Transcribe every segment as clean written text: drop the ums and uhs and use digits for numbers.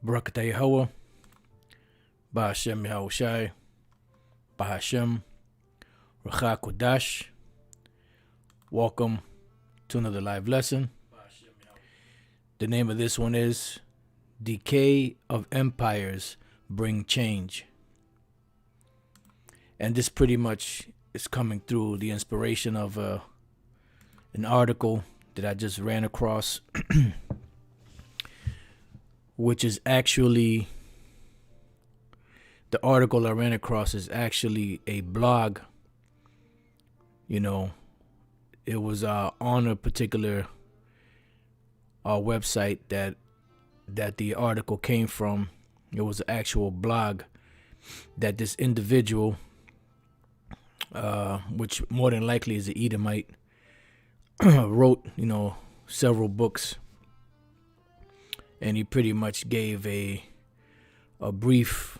Barakatah Yahweh, Bahashem Yahushai, Bahashem, Racha Kodash. Welcome to another live lesson. The name of this one is Decay of Empires Bring Change. And this pretty much is coming through the inspiration of an article that I just ran across, which is actually, the article I ran across is actually a blog. You know, it was on a particular website that the article came from. It was an actual blog that this individual, which more than likely is an Edomite, wrote, several books. And he pretty much gave a brief,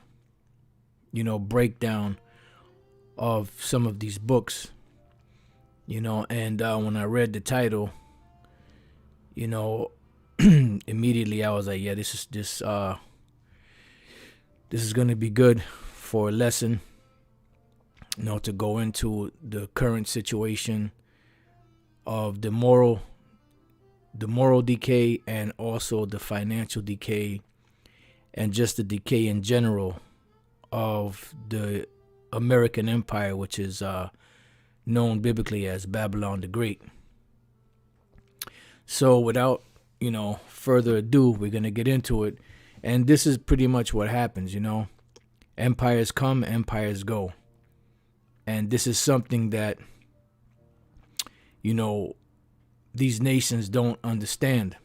breakdown of some of these books, and when I read the title, immediately I was like, yeah, this is going to be good for a lesson, to go into the current situation of the moral decay and also the financial decay and just the decay in general of the American empire, which is known biblically as Babylon the Great. So without, further ado, we're going to get into it. And this is pretty much what happens, Empires come, empires go. And this is something that, these nations don't understand.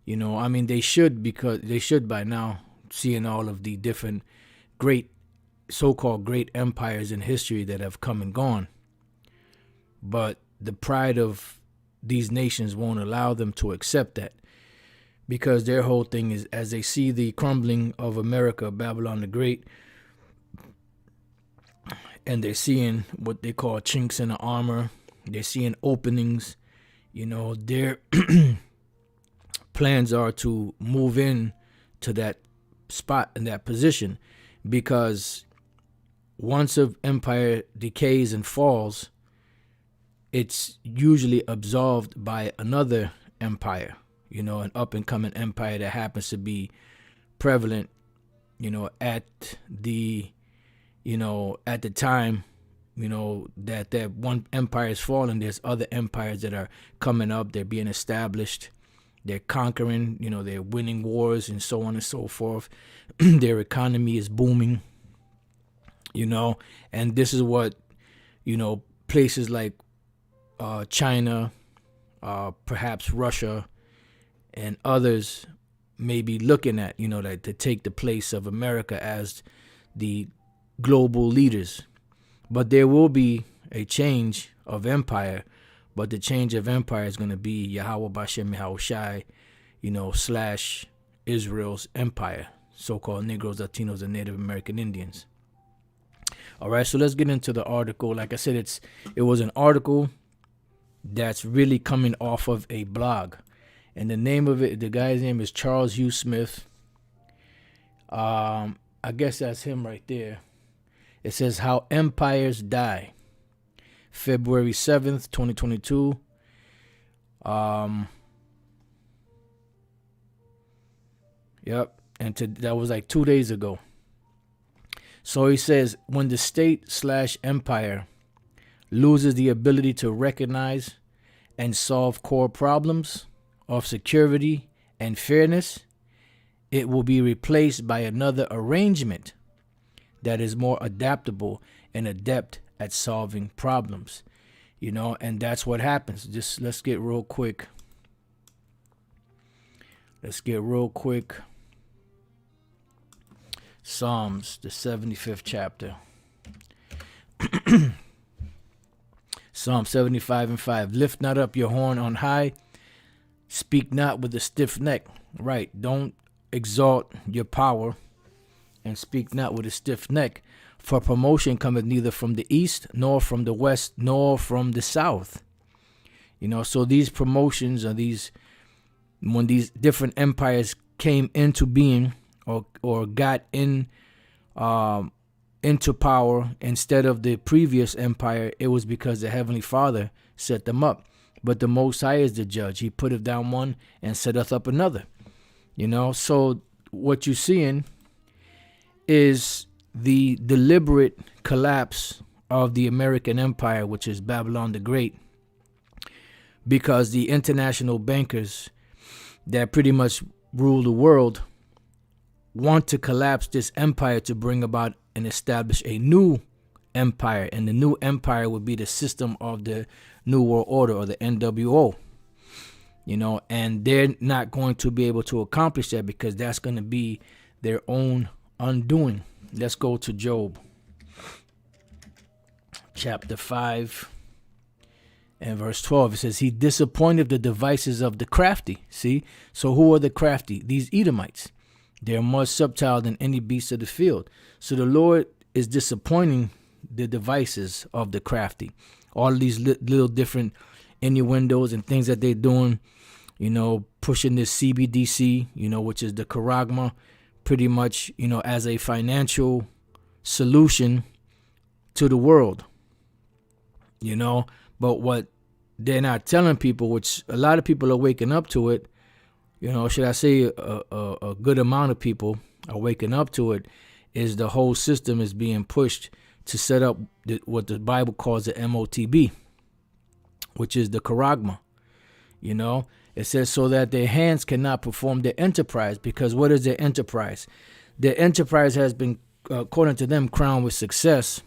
They should, because they should by now, seeing all of the different great, so-called great empires in history that have come and gone. But the pride of these nations won't allow them to accept that, because their whole thing is, as they see the crumbling of America, Babylon the Great, and they're seeing what they call chinks in the armor, they're seeing openings, their plans are to move in to that spot in that position, because once an empire decays and falls, it's usually absolved by another empire, an up-and-coming empire that happens to be prevalent, at the time, that one empire is falling. There's other empires that are coming up. They're being established. They're conquering, they're winning wars and so on and so forth. Their economy is booming, and this is what, places like China, perhaps Russia, and others may be looking at, to take the place of America as the global leaders. But there will be a change of empire, but the change of empire is going to be Yahweh Bashem Yahushai, slash Israel's empire, so-called Negroes, Latinos, and Native American Indians. All right, so let's get into the article. Like I said, it was an article that's really coming off of a blog, and the name of it, the guy's name is Charles Hugh Smith. I guess that's him right there. It says How Empires Die, February 7th, 2022. Yep, and that was like 2 days ago. So he says, when the state/empire loses the ability to recognize and solve core problems of security and fairness, it will be replaced by another arrangement that is more adaptable and adept at solving problems, and that's what happens. Just let's get real quick. Psalms, the 75th chapter. Psalm 75:5. Lift not up your horn on high. Speak not with a stiff neck. Right. Don't exalt your power and speak not with a stiff neck. For promotion cometh neither from the east, nor from the west, nor from the south. So these promotions are when these different empires came into being or got in into power instead of the previous empire, it was because the Heavenly Father set them up. But the Most High is the judge. He putteth down one and setteth up another. So what you're seeing is the deliberate collapse of the American empire, which is Babylon the Great, because the international bankers that pretty much rule the world want to collapse this empire to bring about and establish a new empire. And the new empire would be the system of the New World Order, or the NWO. And they're not going to be able to accomplish that because that's going to be their own undoing. Let's go to Job chapter 5 and verse 12. It says, he disappointed the devices of the crafty. See? So who are the crafty? These Edomites. They're more subtle than any beast of the field. So the Lord is disappointing the devices of the crafty. All of these little different innuendos and things that they're doing, pushing this CBDC, which is the charagma, pretty much, as a financial solution to the world, But what they're not telling people, which a lot of people are waking up to it, should I say a good amount of people are waking up to it, is the whole system is being pushed to set up what the Bible calls the MOTB, which is the charagma. It says so that their hands cannot perform their enterprise, because what is their enterprise? Their enterprise has been, according to them, crowned with success.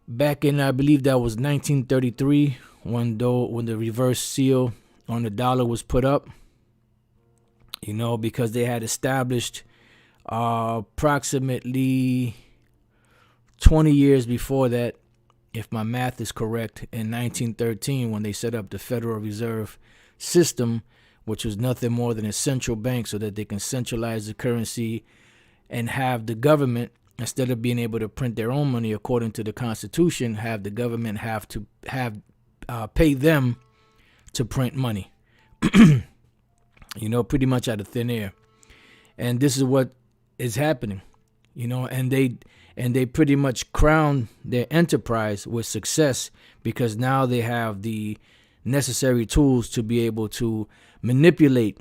Back in, I believe that was 1933, when the reverse seal on the dollar was put up, because they had established approximately 20 years before that, if my math is correct, in 1913, when they set up the Federal Reserve System, which was nothing more than a central bank, so that they can centralize the currency and have the government, instead of being able to print their own money according to the Constitution, have the government pay them to print money, pretty much out of thin air. And this is what is happening, and they pretty much crown their enterprise with success, because now they have the necessary tools to be able to manipulate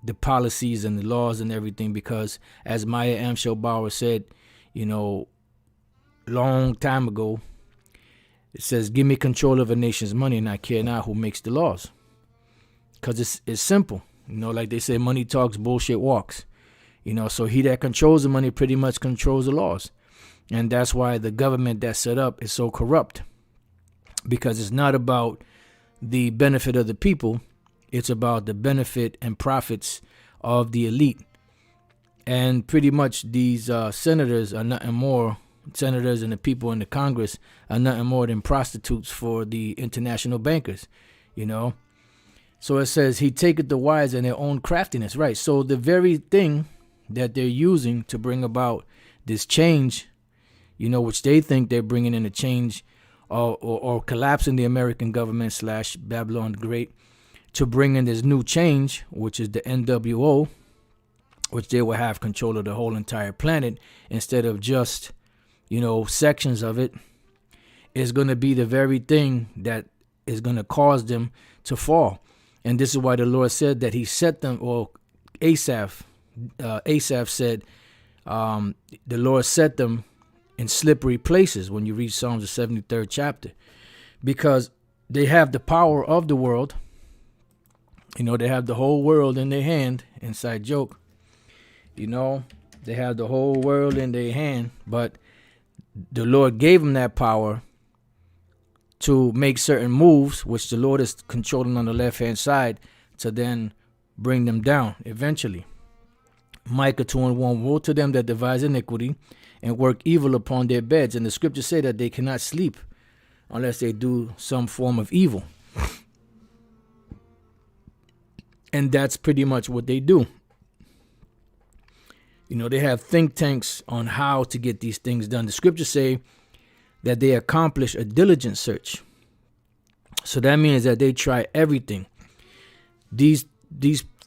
the policies and the laws and everything. Because as Maya Angelou said, long time ago, it says, give me control of a nation's money and I care not who makes the laws. Because it's simple. Like they say, money talks, bullshit walks. So he that controls the money pretty much controls the laws. And that's why the government that's set up is so corrupt. Because it's not about the benefit of the people. It's about the benefit and profits of the elite. And pretty much these senators are nothing more, senators and the people in the Congress are nothing more than prostitutes for the international bankers, So it says, he taketh the wise in their own craftiness, right? So the very thing that they're using to bring about this change, which they think they're bringing in a change or collapsing the American government / Babylon the Great, to bring in this new change, which is the NWO, which they will have control of the whole entire planet instead of just, sections of it, is going to be the very thing that is going to cause them to fall. And this is why the Lord said that he set them, or Asaph said, the Lord set them in slippery places when you read Psalms, the 73rd chapter, because they have the power of the world. They have the whole world in their hand. Inside joke. They have the whole world in their hand, but the Lord gave them that power to make certain moves, which the Lord is controlling on the left-hand side, to then bring them down eventually. Micah 2:1, woe to them that devise iniquity and work evil upon their beds. And the scriptures say that they cannot sleep unless they do some form of evil. And that's pretty much what they do. They have think tanks on how to get these things done. The scriptures say that they accomplish a diligent search. So that means that they try everything. These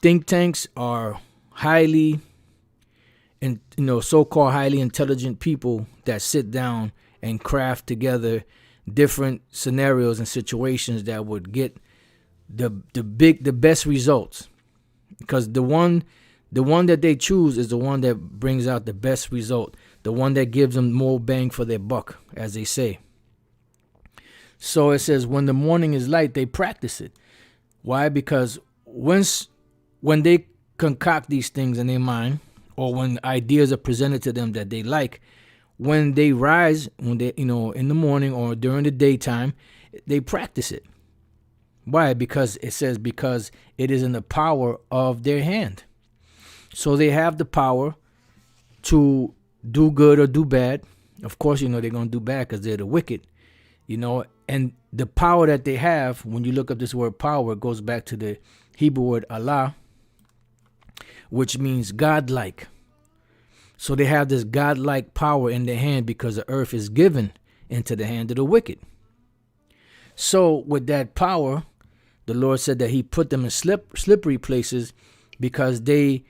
think tanks are highly, and so-called highly intelligent people that sit down and craft together different scenarios and situations that would get the best results. Because the one that they choose is the one that brings out the best result, the one that gives them more bang for their buck, as they say. So it says, when the morning is light, they practice it. Why? Because when they concoct these things in their mind, or when ideas are presented to them that they like, when they rise, when they, in the morning or during the daytime, they practice it. Why? Because it says, because it is in the power of their hand. So they have the power to do good or do bad. Of course, they're going to do bad because they're the wicked, and the power that they have, when you look up this word power, it goes back to the Hebrew word Allah, which means godlike. So they have this godlike power in their hand because the earth is given into the hand of the wicked. So with that power, the Lord said that he put them in slippery places because they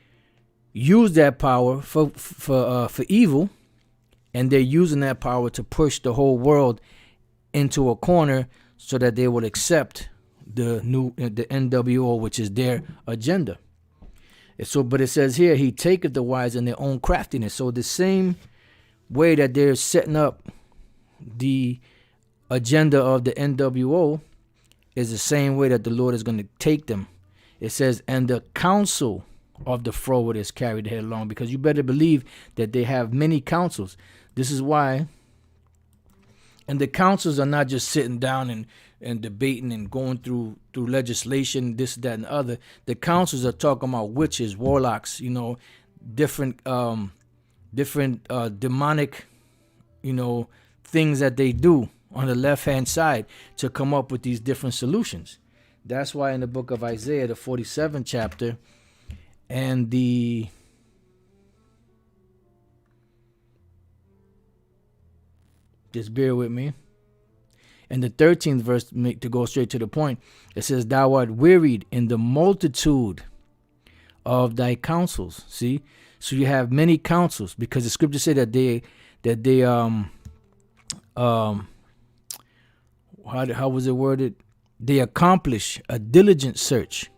use that power for evil, and they're using that power to push the whole world into a corner so that they will accept the NWO, which is their agenda. So, but it says here, he taketh the wise in their own craftiness. So the same way that they're setting up the agenda of the NWO is the same way that the Lord is going to take them. It says, and the counsel of the froward is carried headlong, because you better believe that they have many counsels. This is why. And the councils are not just sitting down and debating and going through legislation, this, that, and the other. The councils are talking about witches, warlocks, different demonic, things that they do on the left-hand side to come up with these different solutions. That's why in the book of Isaiah, the 47th chapter, and just bear with me. And the 13th verse, to go straight to the point, it says, thou art wearied in the multitude of thy counsels. See? So you have many counsels, because the scripture said that they how was it worded? They accomplish a diligent search.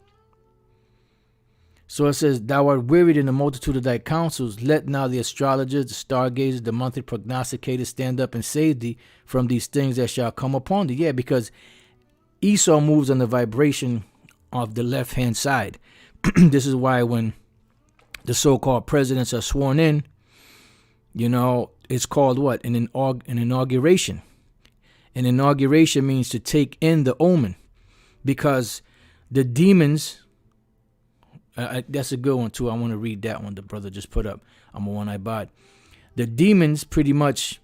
So it says, thou art wearied in the multitude of thy counsels. Let now the astrologers, the stargazers, the monthly prognosticators stand up and save thee from these things that shall come upon thee. Yeah, because Esau moves on the vibration of the left-hand side. This is why when the so-called presidents are sworn in, it's called what? An inauguration. An inauguration means to take in the omen, because the demons... that's a good one too. I want to read that one the brother just put up. I'm the one I bought. The demons pretty much,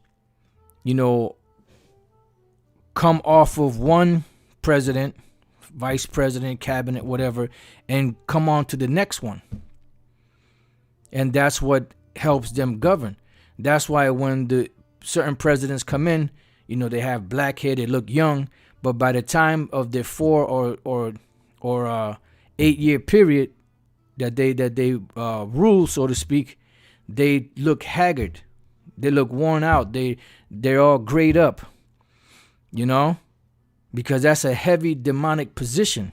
come off of one president, vice president, cabinet, whatever, and come on to the next one. And that's what helps them govern. That's why when the certain presidents come in, they have black hair, they look young, but by the time of their 4 or 8 year period, that they rule, so to speak, they look haggard, they look worn out, they're all grayed up, because that's a heavy demonic position,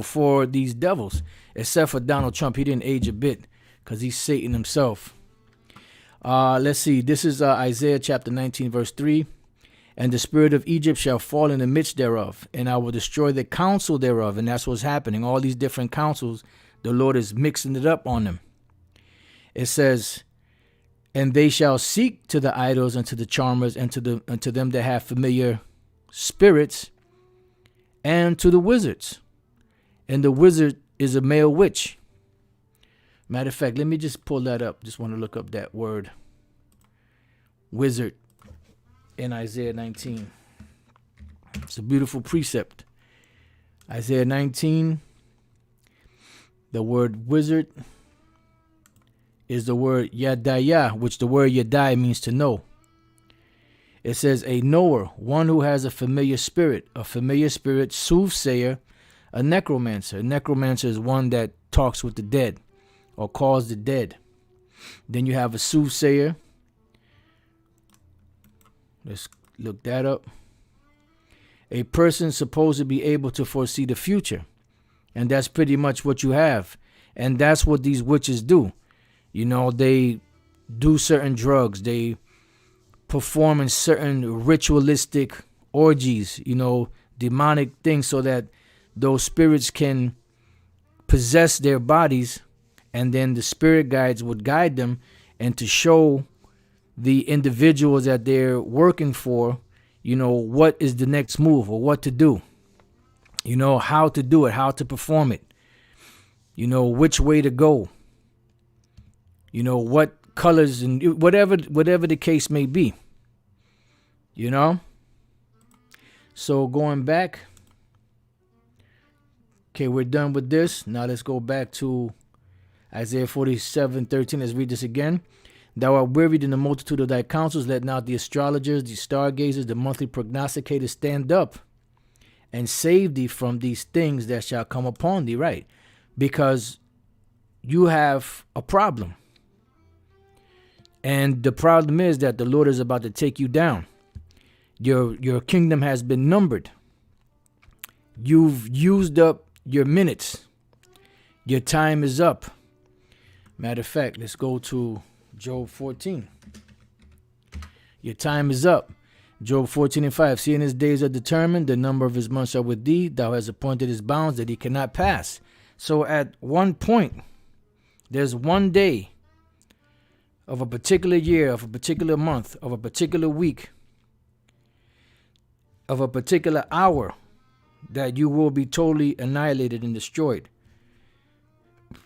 for these devils. Except for Donald Trump, he didn't age a bit because he's Satan himself. Let's see. This is Isaiah chapter 19, verse 3. And the spirit of Egypt shall fall in the midst thereof, and I will destroy the counsel thereof. And that's what's happening. All these different counsels, the Lord is mixing it up on them. It says, and they shall seek to the idols and to the charmers and to them that have familiar spirits, and to the wizards. And the wizard is a male witch. Matter of fact, let me just pull that up. Just want to look up that word, wizard, in Isaiah 19. It's a beautiful precept. Isaiah 19, the word wizard is the word yadaya, which the word yadai means to know. It says a knower, one who has a familiar spirit, soothsayer, a necromancer. A necromancer is one that talks with the dead or calls the dead. Then you have a soothsayer. Let's look that up. A person supposed to be able to foresee the future. And that's pretty much what you have. And that's what these witches do. You know, they do certain drugs. They perform in certain ritualistic orgies, you know, demonic things, so that those spirits can possess their bodies, and then the spirit guides would guide them and to show the individuals that they're working for, you know, what is the next move or what to do, you know, how to do it, how to perform it, you know, which way to go, you know, what colors, and whatever the case may be, you know. So going back, okay, we're done with this. Now let's go back to Isaiah 47:13. Let's read this again. Thou art wearied in the multitude of thy counsels. Let not the astrologers, the stargazers, the monthly prognosticators stand up and save thee from these things that shall come upon thee. Right? Because you have a problem. And the problem is that the Lord is about to take you down. Your kingdom has been numbered. You've used up your minutes. Your time is up. Matter of fact, let's go to Job 14. Your time is up. Job 14:5. Seeing his days are determined, the number of his months are with thee. Thou hast appointed his bounds that he cannot pass. So at one point, there's one day of a particular year, of a particular month, of a particular week, of a particular hour, that you will be totally annihilated and destroyed.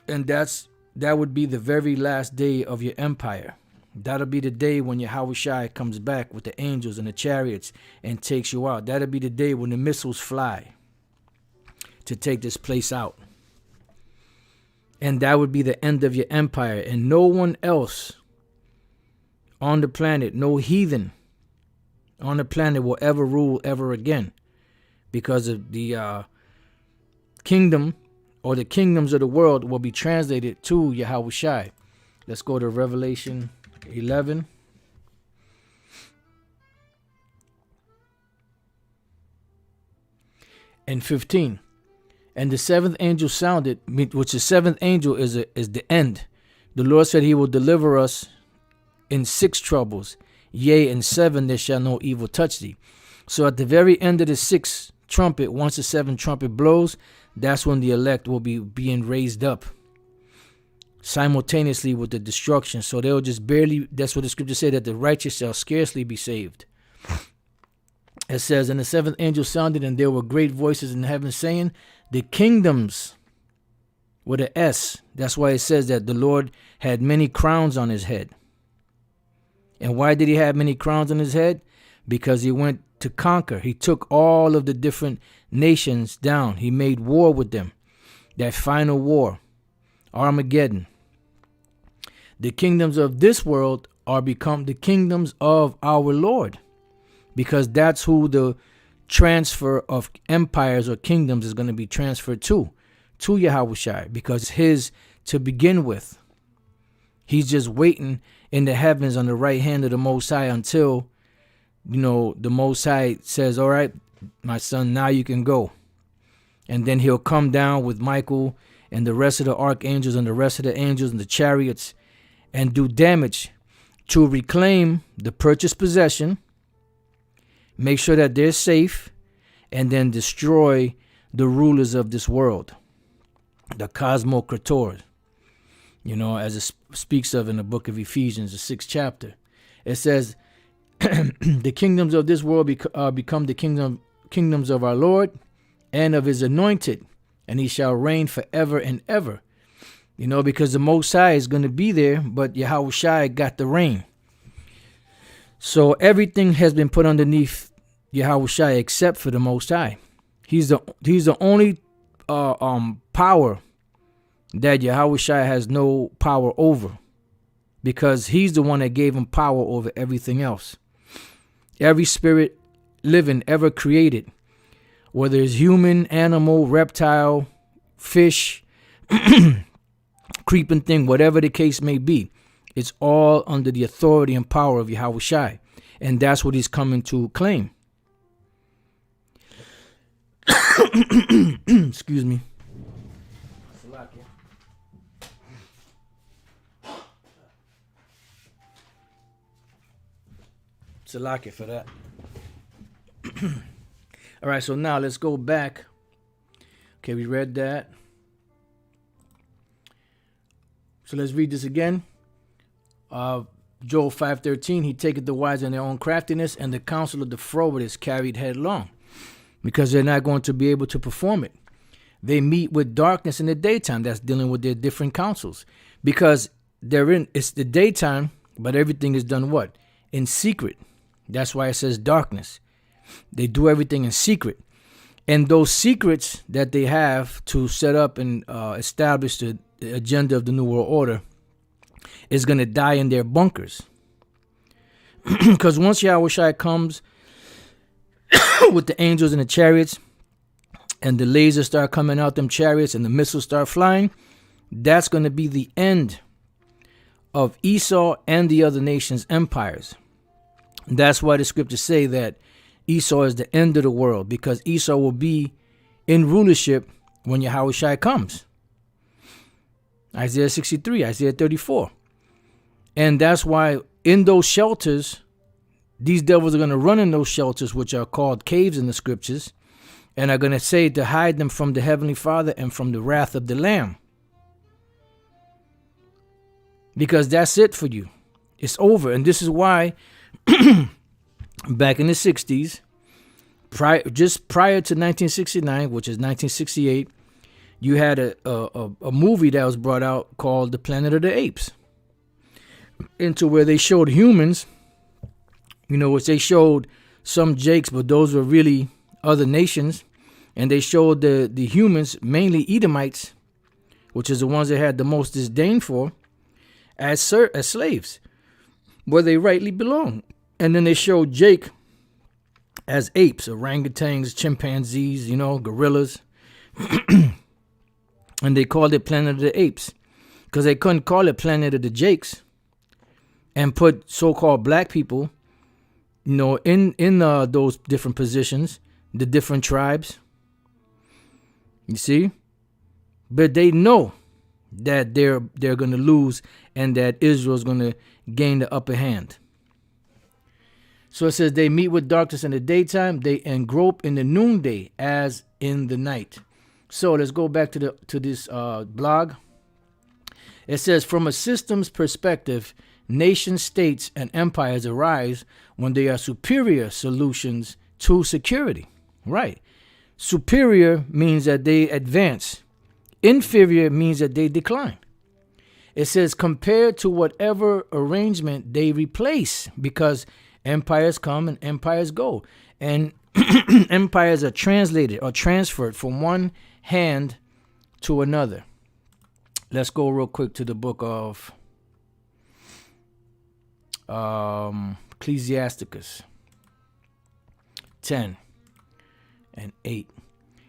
And that would be the very last day of your empire. That'll be the day when Yahushua comes back with the angels and the chariots and takes you out. That'll be the day when the missiles fly to take this place out. And that would be the end of your empire. And no one else on the planet, no heathen on the planet will ever rule ever again, because of the kingdom or the kingdoms of the world will be translated to Yahushua. Let's go to Revelation 11. And 15. And the seventh angel sounded, which the seventh angel is the end. The Lord said he will deliver us in 6 troubles. Yea, in 7 there shall no evil touch thee. So at the very end of the 6th trumpet, once the 7th trumpet blows, that's when the elect will be being raised up simultaneously with the destruction. So they'll just barely, that's what the scripture said, that the righteous shall scarcely be saved. It says, and the 7th angel sounded, and there were great voices in heaven saying, the kingdoms, with an S, that's why it says that the Lord had many crowns on his head. And why did he have many crowns on his head? Because he went to conquer. He took all of the different nations down. He made war with them. That final war, Armageddon. The kingdoms of this world are become the kingdoms of our Lord, because that's who the transfer of empires or kingdoms is going to be transferred to Yahushua, because his to begin with. He's just waiting in the heavens on the right hand of the Most High until, you know, the Most High says, all right, my son, now you can go. And then he'll come down with Michael and the rest of the archangels and the rest of the angels and the chariots and do damage to reclaim the purchased possession, make sure that they're safe, and then destroy the rulers of this world, the cosmocrators. You know, as it speaks of in the book of Ephesians, the 6th chapter. It says, the kingdoms of this world become the kingdoms of our Lord and of his anointed, and he shall reign forever and ever. You know, because the Most High is going to be there, but Yahushua got the reign. So everything has been put underneath Yahushua except for the Most High. He's the only power that Yahushua has no power over, because he's the one that gave him power over everything else. Every spirit living ever created whether it's human, animal, reptile, fish, creeping thing, whatever the case may be. It's all under the authority and power of Yahweh Shai. And that's what he's coming to claim. Excuse me. Salakia for that. All right, so now let's go back. Okay, we read that. So let's read this again. Job 5:13, he taketh the wise in their own craftiness, and the counsel of the froward is carried headlong, because they're not going to be able to perform it. They meet with darkness in the daytime. That's dealing with their different counsels, because it's the daytime, but everything is done what? In secret. That's why it says darkness. They do everything in secret. And those secrets that they have to set up and establish the agenda of the New World Order is going to die in their bunkers. Because once Yahweh Shai comes with the angels and the chariots, and the lasers start coming out them chariots and the missiles start flying, that's going to be the end of Esau and the other nations' empires. That's why the scriptures say that Esau is the end of the world, because Esau will be in rulership when Yahweh Shai comes. Isaiah 63, Isaiah 34. And that's why in those shelters, these devils are going to run in those shelters, which are called caves in the scriptures, and are going to say to hide them from the Heavenly Father and from the wrath of the Lamb. Because that's it for you. It's over. And this is why back in the 60s, just prior to 1969, which is 1968, you had a movie that was brought out called The Planet of the Apes, into where they showed humans, which they showed some jakes, but those were really other nations, and they showed the humans, mainly Edomites, which is the ones they had the most disdain for, as slaves, where they rightly belong. And then they showed Jake as apes, orangutans, chimpanzees, gorillas. And they called it Planet of the Apes, because they couldn't call it Planet of the Jakes and put so-called black people, in those different positions, the different tribes. You see? But they know that they're going to lose and that Israel's going to gain the upper hand. So it says they meet with darkness in the daytime, they engrope in the noonday as in the night. So let's go back to this blog. It says, from a systems perspective, nation states and empires arise when they are superior solutions to security. Right. Superior means that they advance. Inferior means that they decline. It says compared to whatever arrangement they replace, because empires come and empires go. And empires are translated or transferred from one hand to another. Let's go real quick to the book of Ecclesiasticus 10 and 8.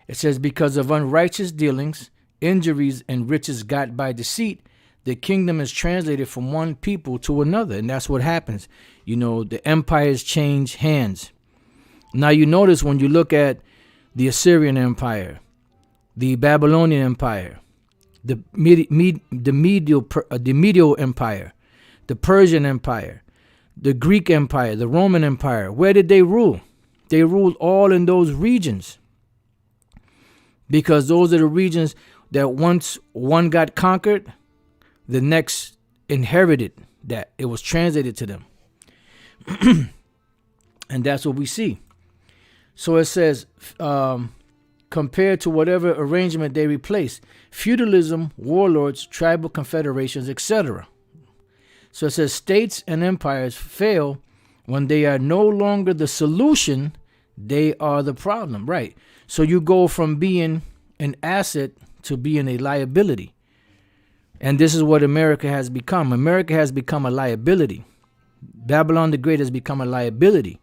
It says, because of unrighteous dealings, injuries, and riches got by deceit, the kingdom is translated from one people to another. And that's what happens. The empires change hands. Now you notice when you look at the Assyrian Empire, the Babylonian Empire, the Medial Empire, the Persian Empire, the Greek Empire, the Roman Empire, where did they rule? They ruled all in those regions, because those are the regions that once one got conquered, the next inherited that. It was translated to them. And that's what we see. So it says, compared to whatever arrangement they replace, feudalism, warlords, tribal confederations, etc. So it says states and empires fail when they are no longer the solution, they are the problem. Right. So you go from being an asset to being a liability. And this is what America has become. America has become a liability. Babylon the Great has become a liability.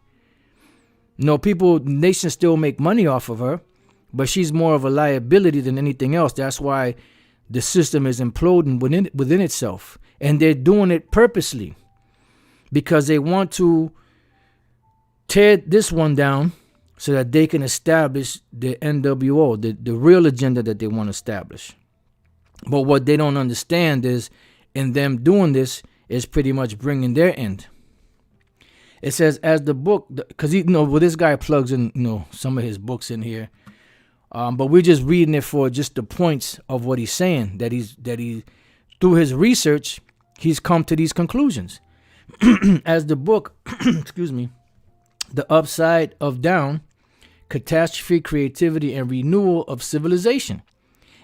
Nations still make money off of her, but she's more of a liability than anything else. That's why the system is imploding within itself. And they're doing it purposely because they want to tear this one down so that they can establish the NWO, the real agenda that they want to establish. But what they don't understand is in them doing this is pretty much bringing their end. It says, as the book, because this guy plugs in some of his books in here, but we're just reading it for just the points of what he's saying, that he through his research he's come to these conclusions. As the book, excuse me, The Upside of Down, Catastrophe, Creativity, and Renewal of Civilization.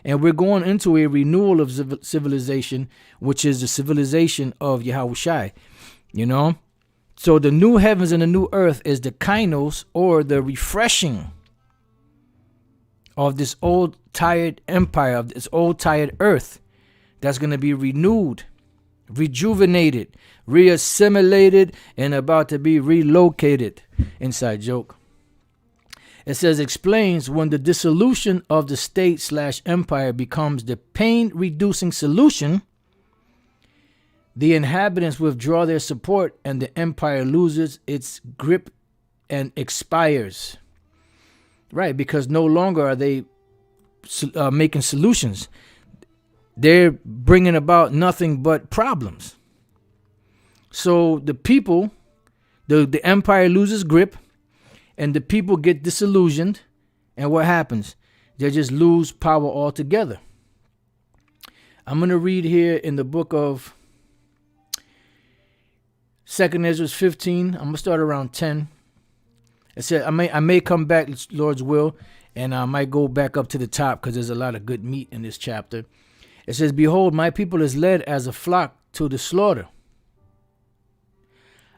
And we're going into a renewal of civilization, which is the civilization of Yahushai, So the new heavens and the new earth is the kainos, or the refreshing of this old tired empire, of this old tired earth that's going to be renewed, rejuvenated, reassimilated, and about to be relocated. Inside joke. It says, explains when the dissolution of the state/empire becomes the pain-reducing solution, the inhabitants withdraw their support and the empire loses its grip and expires. Right, because no longer are they making solutions. They're bringing about nothing but problems. So the people, the empire loses grip, and the people get disillusioned, and what happens? They just lose power altogether. I'm going to read here in the book of 2nd Ezra 15. I'm going to start around 10. It said, I may come back, Lord's will, and I might go back up to the top because there's a lot of good meat in this chapter. It says, behold, my people is led as a flock to the slaughter.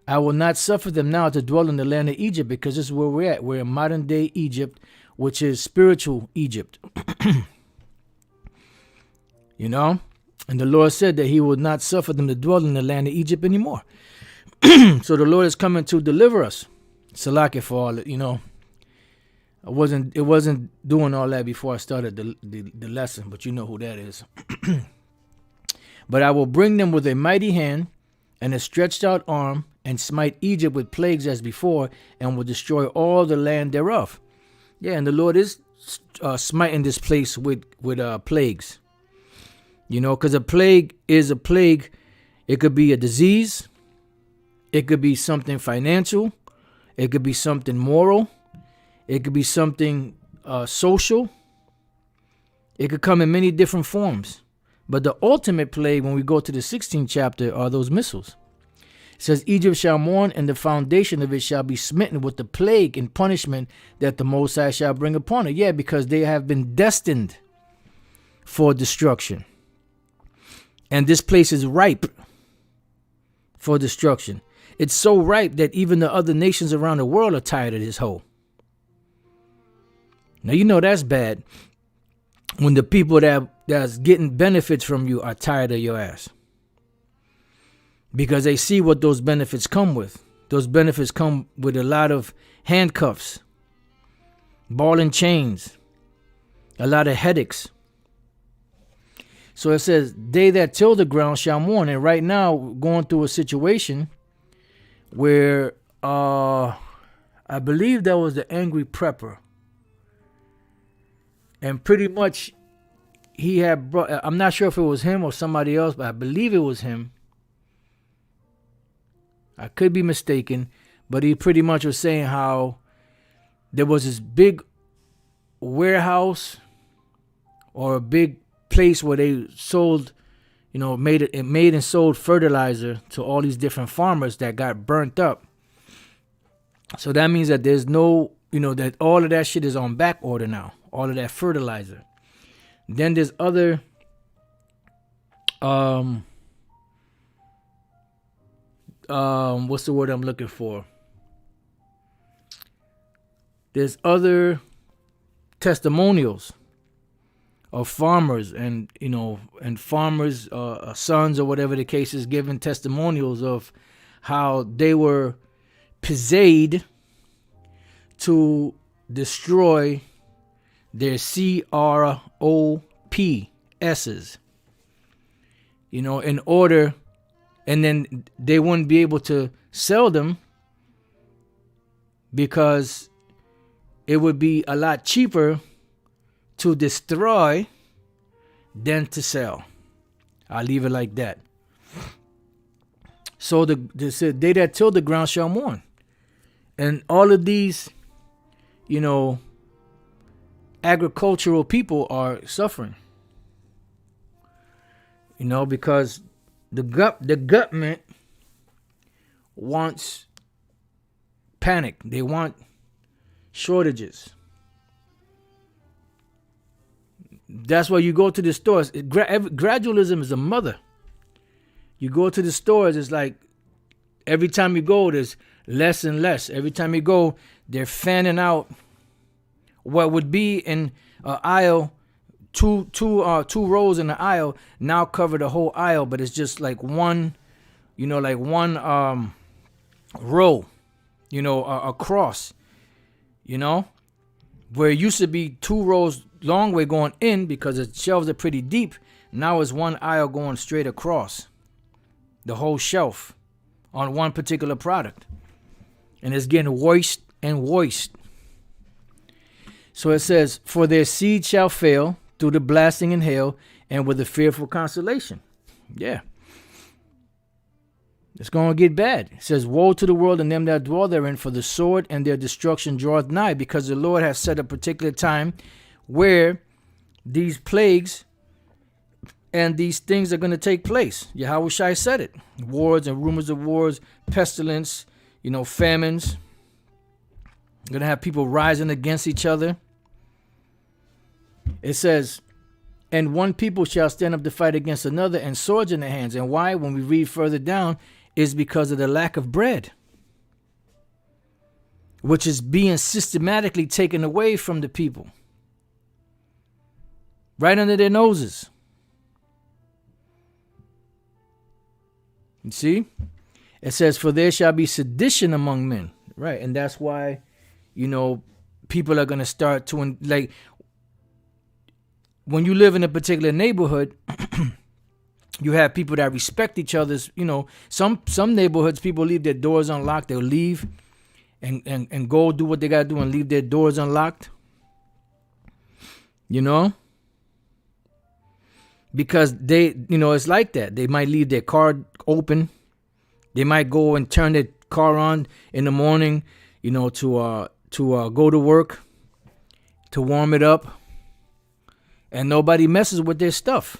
I will not suffer them now to dwell in the land of Egypt, because this is where we're at. We're in modern day Egypt, which is spiritual Egypt. And the Lord said that he would not suffer them to dwell in the land of Egypt anymore. So the Lord is coming to deliver us. Salaki for all it, It wasn't doing all that before I started the lesson, but you know who that is. But I will bring them with a mighty hand and a stretched out arm, and smite Egypt with plagues as before, and will destroy all the land thereof. Yeah, and the Lord is smiting this place with plagues. Because a plague is a plague. It could be a disease. It could be something financial. It could be something moral. It could be something social. It could come in many different forms. But the ultimate plague, when we go to the 16th chapter, are those missiles. It says, Egypt shall mourn, and the foundation of it shall be smitten with the plague and punishment that the Most High shall bring upon it. Yeah, because they have been destined for destruction. And this place is ripe for destruction. It's so ripe that even the other nations around the world are tired of this hoe. Now, that's bad when the people that's getting benefits from you are tired of your ass. Because they see what those benefits come with. Those benefits come with a lot of handcuffs, ball and chains, a lot of headaches. So it says, they that till the ground shall mourn. And right now, we're going through a situation where I believe that was the angry prepper. And pretty much he had brought, I'm not sure if it was him or somebody else, but I believe it was him. I could be mistaken, but he pretty much was saying how there was this big warehouse or a big place where they sold, made and sold fertilizer to all these different farmers that got burnt up. So that means that there's no, that all of that shit is on back order now, all of that fertilizer. Then there's other what's the word I'm looking for? There's other testimonials of farmers and farmers' sons or whatever the case is, giving testimonials of how they were pizzed to destroy They're CROPSs. In order, and then they wouldn't be able to sell them because it would be a lot cheaper to destroy than to sell. I'll leave it like that. So they that till the ground shall mourn. And all of these, agricultural people are suffering. Because the government wants panic. They want shortages. That's why you go to the stores. Gradualism is a mother. You go to the stores, it's like every time you go, there's less and less. Every time you go, they're fanning out what would be in an aisle, two rows in the aisle, now cover the whole aisle, but it's just like one, row, across, where it used to be 2 rows long way going in because the shelves are pretty deep. Now it's one aisle going straight across the whole shelf on one particular product. And it's getting worse and worse. So it says, for their seed shall fail through the blasting and hail and with a fearful consolation. Yeah. It's going to get bad. It says, woe to the world and them that dwell therein, for the sword and their destruction draweth nigh, because the Lord has set a particular time where these plagues and these things are going to take place. Yahweh Shai said it. Wars and rumors of wars, pestilence, famines. You're going to have people rising against each other. It says, and one people shall stand up to fight against another, and swords in their hands. And why? When we read further down, is because of the lack of bread, which is being systematically taken away from the people. Right under their noses. You see? It says, for there shall be sedition among men. Right. And that's why, people are going to start to, like, when you live in a particular neighborhood, you have people that respect each other's, some neighborhoods, people leave their doors unlocked. They'll leave and go do what they got to do and leave their doors unlocked. Because they, it's like that. They might leave their car open. They might go and turn their car on in the morning, to go to work, to warm it up. And nobody messes with their stuff.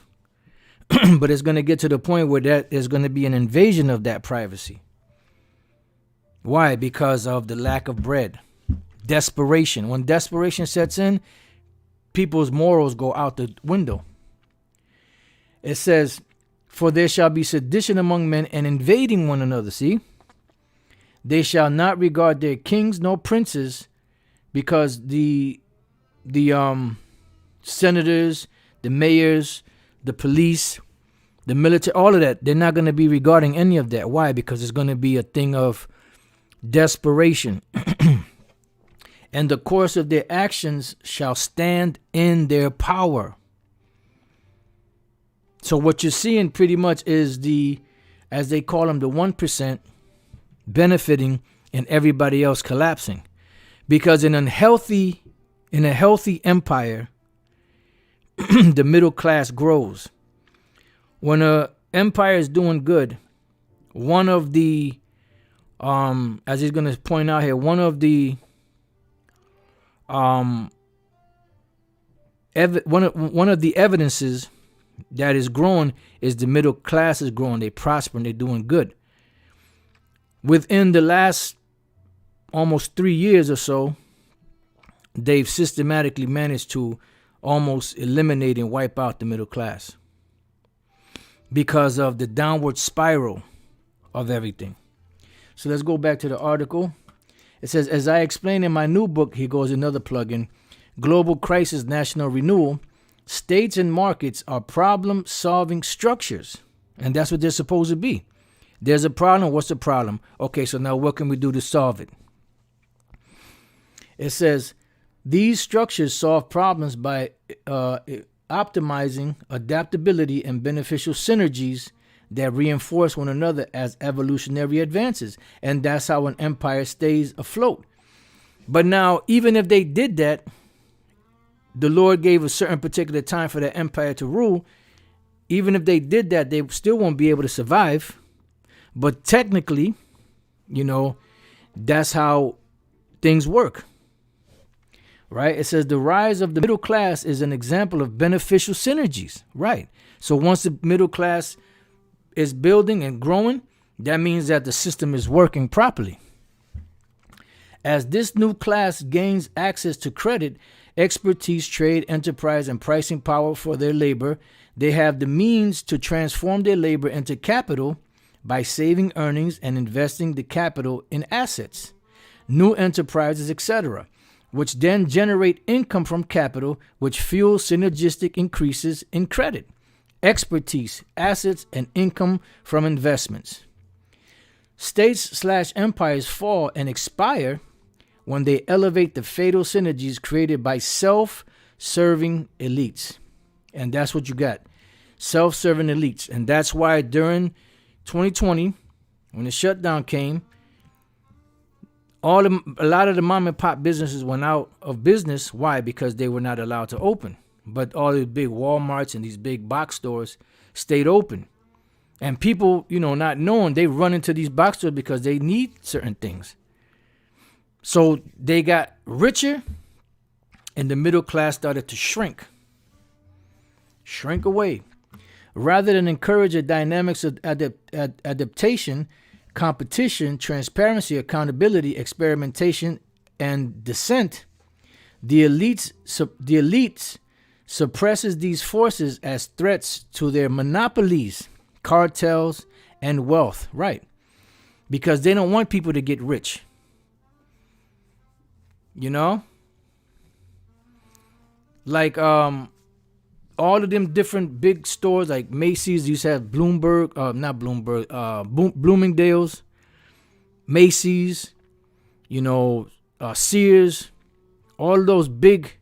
But it's going to get to the point where there's going to be an invasion of that privacy. Why? Because of the lack of bread. Desperation. When desperation sets in, people's morals go out the window. It says, for there shall be sedition among men and invading one another. See? They shall not regard their kings nor princes, because the senators, the mayors, the police, the military, all of that, they're not going to be regarding any of that. Why? Because it's going to be a thing of desperation. And the course of their actions shall stand in their power. So what you're seeing pretty much is as they call them, the 1% benefiting and everybody else collapsing. Because in a healthy empire, the middle class grows. When an empire is doing good, one of the, as he's going to point out here, one of the evidences that is growing is the middle class is growing. They prosper and they're doing good. Within the last almost 3 years or so, they've systematically managed to almost eliminate and wipe out the middle class because of the downward spiral of everything. So let's go back to the article. It says, as I explained in my new book, here goes another plugin, Global Crisis National Renewal, states and markets are problem-solving structures. And that's what they're supposed to be. There's a problem. What's the problem? Okay, so now what can we do to solve it? It says, These structures solve problems by optimizing adaptability and beneficial synergies that reinforce one another as evolutionary advances. And that's how an empire stays afloat. But now, even if they did that, the Lord gave a certain particular time for that empire to rule. Even if they did that, they still won't be able to survive. But technically, that's how things work. Right? It says the rise of the middle class is an example of beneficial synergies. Right. So once the middle class is building and growing, that means that the system is working properly. As this new class gains access to credit, expertise, trade, enterprise, and pricing power for their labor, they have the means to transform their labor into capital by saving earnings and investing the capital in assets, new enterprises, etc., which then generate income from capital, which fuels synergistic increases in credit, expertise, assets, and income from investments. States/empires fall and expire when they elevate the fatal synergies created by self-serving elites. And that's what you got, self-serving elites. And that's why during 2020, when the shutdown came, a lot of the mom and pop businesses went out of business. Why? Because they were not allowed to open. But all these big Walmarts and these big box stores stayed open. And people, not knowing, they run into these box stores because they need certain things. So they got richer and the middle class started to shrink away. Rather than encourage the dynamics of adaptation, competition, transparency, accountability, experimentation, and dissent, the elites suppresses these forces as threats to their monopolies, cartels, and wealth. Right. Because they don't want people to get rich. Like all of them different big stores like Macy's used to have Bloomingdale's, Macy's, Sears, all those big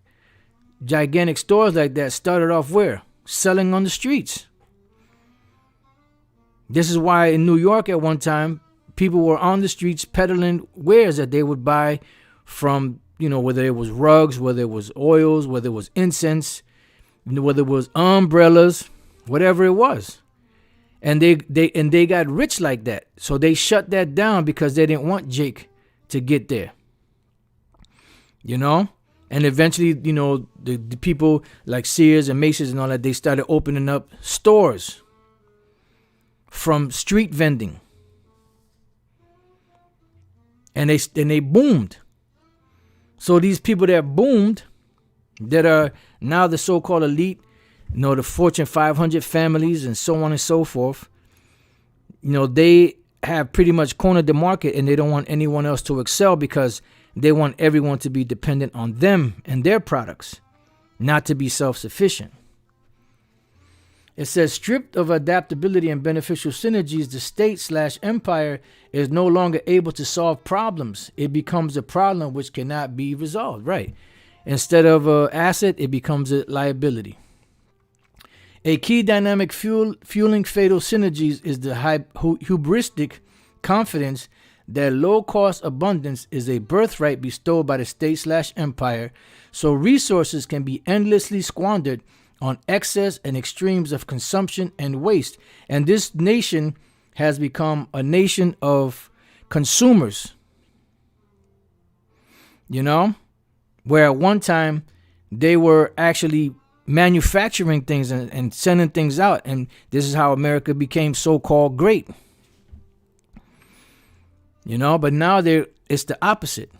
gigantic stores like that started off where? Selling on the streets. This is why in New York at one time, people were on the streets peddling wares that they would buy from, whether it was rugs, whether it was oils, whether it was incense, whether it was umbrellas, whatever it was. And they got rich like that. So they shut that down because they didn't want Jake to get there. And eventually, the people like Sears and Macy's and all that, they started opening up stores from street vending. And they boomed. So these people that boomed, that are now the so-called elite, the Fortune 500 families and so on and so forth, they have pretty much cornered the market and they don't want anyone else to excel because they want everyone to be dependent on them and their products, not to be self-sufficient. It says, stripped of adaptability and beneficial synergies, the state/empire is no longer able to solve problems. It becomes a problem which cannot be resolved. Right. Instead of an asset, it becomes a liability. A key dynamic fueling fatal synergies is the hubristic confidence that low-cost abundance is a birthright bestowed by the state/empire, so resources can be endlessly squandered on excess and extremes of consumption and waste. And this nation has become a nation of consumers. Where at one time they were actually manufacturing things and sending things out. And this is how America became so-called great. But now it's the opposite.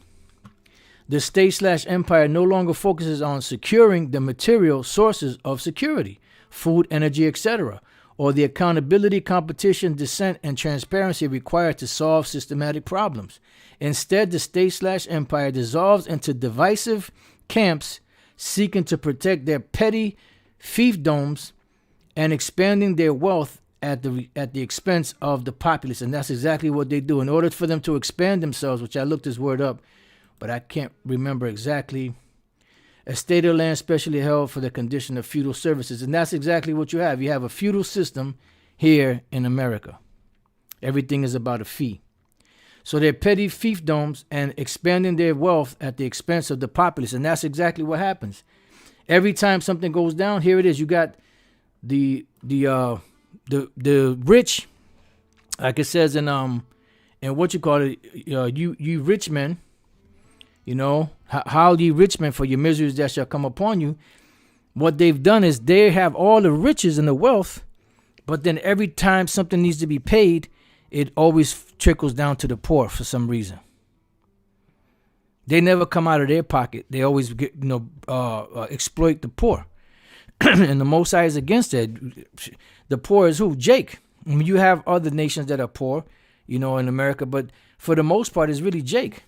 The state/empire no longer focuses on securing the material sources of security, food, energy, etc., or the accountability, competition, dissent, and transparency required to solve systematic problems. Instead, the state/empire dissolves into divisive camps seeking to protect their petty fiefdoms and expanding their wealth at the expense of the populace. And that's exactly what they do. In order for them to expand themselves, which I looked this word up, but I can't remember exactly a state of land specially held for the condition of feudal services. And that's exactly what you have. You have a feudal system here in America. Everything is about a fee. So they're petty fiefdoms and expanding their wealth at the expense of the populace. And that's exactly what happens. Every time something goes down, here it is. You got the rich, like it says in what you call it, you rich men, how ye rich men, for your miseries that shall come upon you. What they've done is they have all the riches and the wealth, but then every time something needs to be paid, it always trickles down to the poor for some reason. They never come out of their pocket. They always exploit the poor. And the Most High is against it. The poor is who? Jake. I mean, you have other nations that are poor, in America, but for the most part, it's really Jake.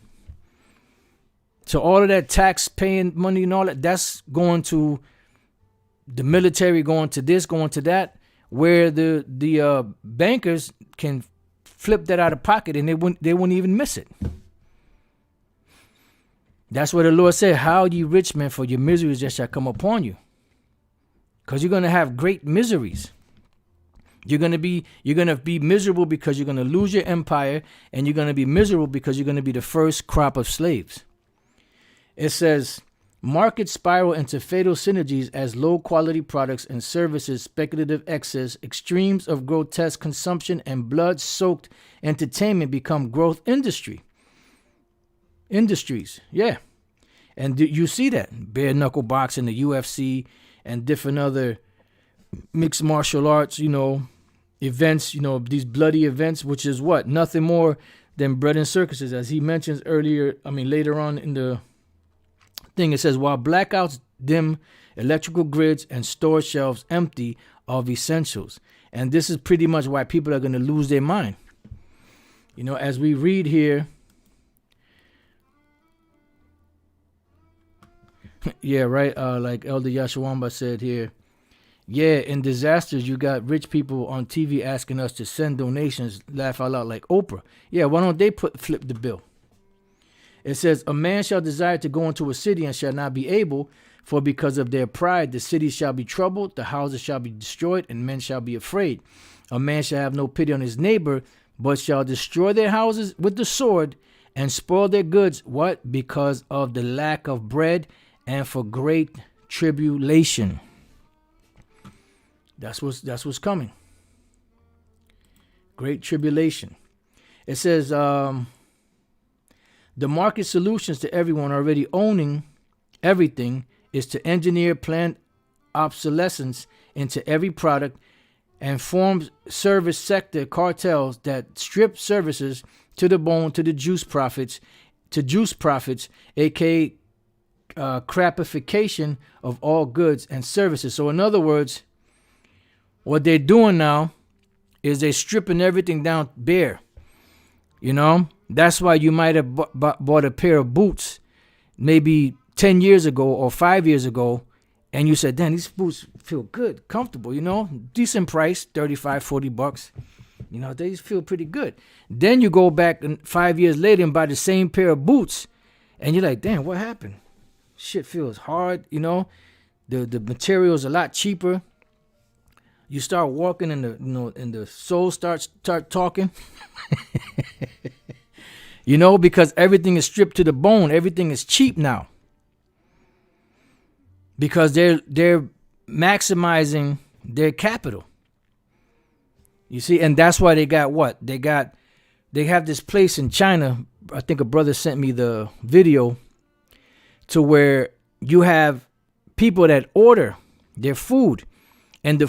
So all of that tax paying money and all that, that's going to the military, going to this, going to that, where the bankers can flip that out of pocket and they wouldn't even miss it. That's what the Lord said, how ye rich men, for your miseries that shall come upon you. Because you're going to have great miseries. You're going to be miserable because you're going to lose your empire, and you're going to be miserable because you're going to be the first crop of slaves. It says, markets spiral into fatal synergies as low quality products and services, speculative excess, extremes of grotesque consumption, and blood-soaked entertainment become growth industries. Yeah. And you see that bare knuckle boxing, the UFC, and different other mixed martial arts, events, these bloody events, which is what? Nothing more than bread and circuses. As he mentions later on in the thing, it says, while blackouts dim electrical grids and store shelves empty of essentials. And this is pretty much why people are going to lose their mind. As we read here, yeah, right. Like Elder Yashawamba said here, yeah, in disasters, you got rich people on TV asking us to send donations, laugh out loud like Oprah. Yeah, why don't they flip the bill? It says, a man shall desire to go into a city and shall not be able, for because of their pride, the city shall be troubled, the houses shall be destroyed, and men shall be afraid. A man shall have no pity on his neighbor, but shall destroy their houses with the sword and spoil their goods. What? Because of the lack of bread and for great tribulation. That's what's coming. Great tribulation. It says, the market solutions to everyone already owning everything is to engineer planned obsolescence into every product and form service sector cartels that strip services to the bone to juice profits, aka Crapification of all goods and services. So in other words, what they're doing now is they're stripping everything down bare. That's why you might have bought a pair of boots maybe 10 years ago or 5 years ago, and you said, damn, these boots feel good, comfortable, decent price, $35-$40. They feel pretty good. Then you go back 5 years later and buy the same pair of boots, and you're like, damn, what happened? Shit feels hard, the material's a lot cheaper. You start walking and the soul start talking. Because everything is stripped to the bone. Everything is cheap now. Because they're maximizing their capital. You see, and that's why they got what? They have this place in China. I think a brother sent me the video to where you have people that order their food. And the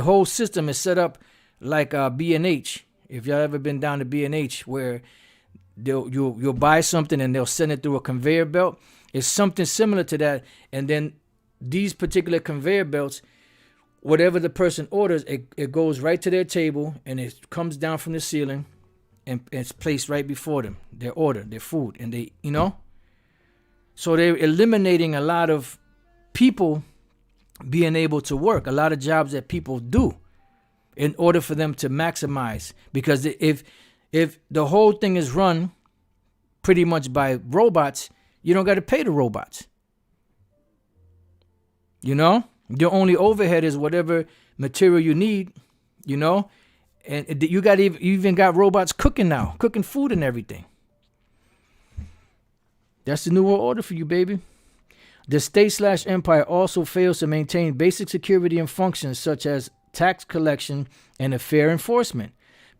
whole system is set up like B&H. If y'all ever been down to B&H, where you'll buy something and they'll send it through a conveyor belt. It's something similar to that. And then these particular conveyor belts, whatever the person orders, it goes right to their table and it comes down from the ceiling and it's placed right before them. Their order, their food, and they, So they're eliminating a lot of people being able to work, a lot of jobs that people do in order for them to maximize. Because if the whole thing is run pretty much by robots, you don't got to pay the robots. You know, your only overhead is whatever material you need, you know, and you even got robots cooking now, cooking food and everything. That's the new world order for you, baby. The state/empire also fails to maintain basic security and functions such as tax collection and a fair enforcement.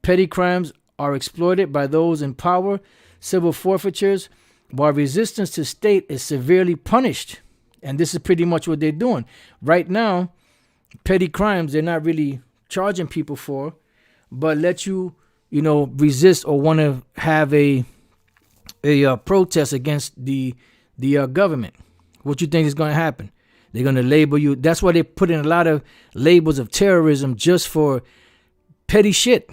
Petty crimes are exploited by those in power, civil forfeitures, while resistance to state is severely punished. And this is pretty much what they're doing. Right now, petty crimes, they're not really charging people for, but let you, resist or want to have a protest against the government. What you think is going to happen? They're going to label you. That's why they put in a lot of labels of terrorism just for petty shit.